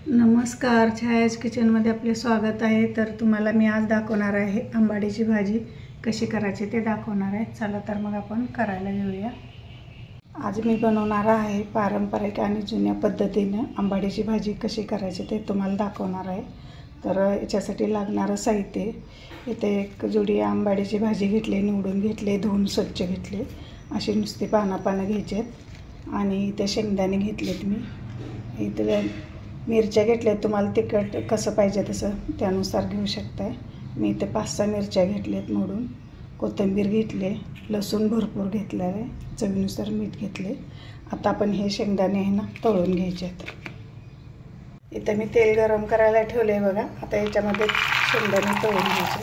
नमस्कार, छायाज किचनमध्ये आपले स्वागत आहे। तर तुम्हाला मी आज दाखवणार आहे आंबाडीची भाजी कशी करायची ते दाखवणार आहे। चला तर मग आपण करायला घेऊया। आज मी बनवणार आहे पारंपरिक आणि जुन्या पद्धतीने आंबाडीची भाजी कशी करायची ते तुम्हाला दाखवणार आहे। तर याच्यासाठी लागणारं साहित्य इथे एक जुडी आंबाडीची भाजी घेतली, निवडून घेतले, धुवून स्वच्छ घेतले, अशी नुसती पानं घ्यायची आणि इथे शेंगदाणे घेतलेत। मी इथे मिरच्या घेतल्या, तुम्हाला तिखट कसं पाहिजे तसं त्यानुसार घेऊ शकताय। मी इथे 5-6 मिरच्या घेतल्यात मोडून, कोथिंबीर घेतले, लसूण भरपूर घेतला आहे, चवीनुसार मीठ घेतले। आता आपण हे शेंगदाणे आहे ना तळून घ्यायचे आहेत। इथे मी तेल गरम करायला ठेवले आहे बघा। आता याच्यामध्ये शेंगदाणे तळून घ्यायचे,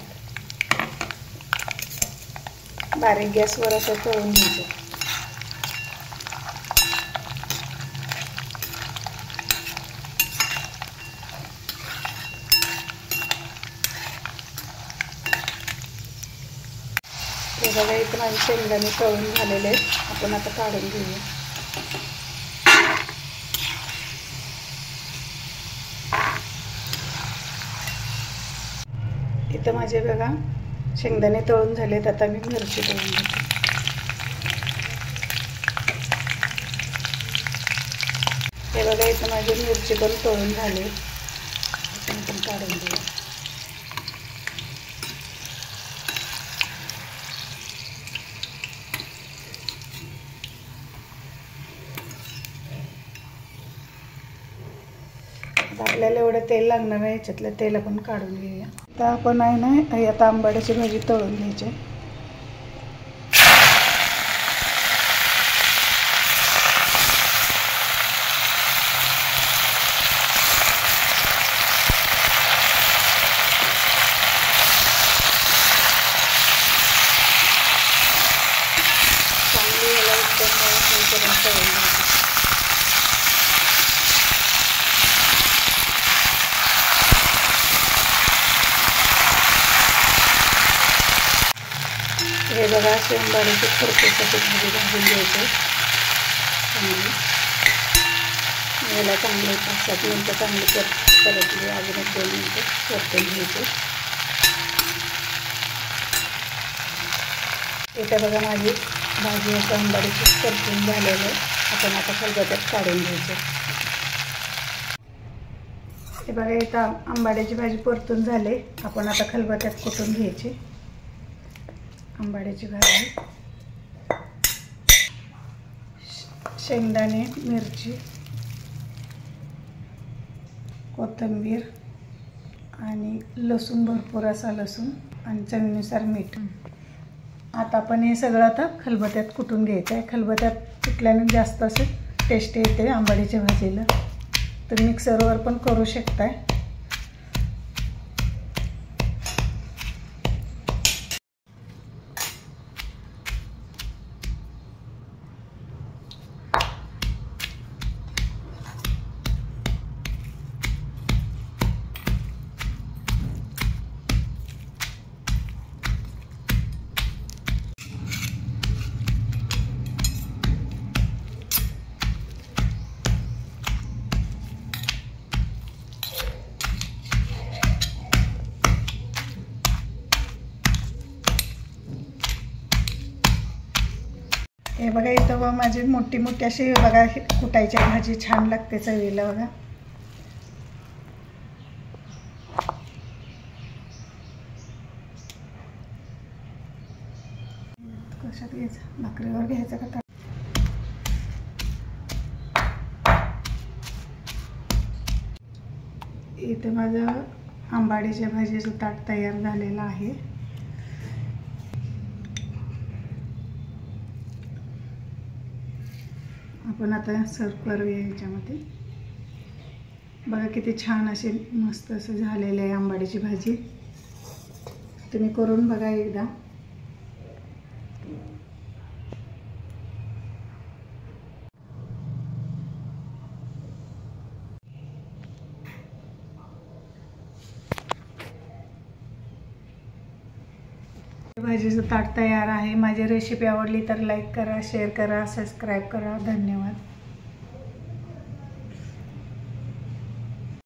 बारीक गॅसवर असं तळून घ्यायचे। हे बघा, इथं माझे शेंगदाणे तळून झालेले आहेत। आपण आता काढून घेऊया। इथं माझे बघा शेंगदाणे तळून झालेत। आता मी मिरची तळून घेते। हे बघा, इथं माझी मिरची पण तळून झाली, आपण काढून घेऊया। आपल्याला एवढं तेल लागणार आहे, याच्यातलं तेल आपण काढून घेऊया। आता आपण आहे ना आता आंबाड्याची भाजी तळून घ्यायची। चांगली याला एकदम होईपर्यंत तळून घ्यायची। हे बघा, अशी आंबाडीची खरपूस भाजी भाजून घ्यायची। याला चांगले 5-7 मिनटं चांगली परतली, अजून 1-2 मिनटं परतून घ्यायचे। इथे बघा माझी भाजी असं आंबाडीची परतून झालेलं आहे। आपण आता खलबत्त्यात काढून घ्यायचे। हे बघा, इथं आंबाड्याची भाजी परतून झाले, आपण आता खलबत्त्यात कुटून घ्यायची आंबाड्याची भाजी। शेंगदाणे, मिरची, कोथिंबीर आणि लसूण, भरपूर असा लसूण आणि चवीनुसार मीठ। आता आपण हे सगळं आता खलबत्त्यात कुटून घ्यायचं आहे। खलबत्त्यात कुटल्याने जास्त असं टेस्ट येते आंबाडीच्या भाजीला। तर मिक्सरवर पण करू शकताय। हे बघा, इथं माझी मोठी अशी बघा कुटायची भाजी छान लागते चवीला बघा। कशात घ्यायचं, भाकरीवर घ्यायचं का? इथे माझं आंबाडीच्या भाजीचं ताट तयार झालेलं आहे। आपण आता सर्व करूया याच्यामध्ये। बघा किती छान असे मस्त असं झालेलं आहे आंबाडीची भाजी। तुम्ही करून बघा एकदा। भाजीचं ताट तयार आहे। माझी रेसिपी आवडली तर लाईक करा, शेअर करा, सबस्क्राईब करा। धन्यवाद।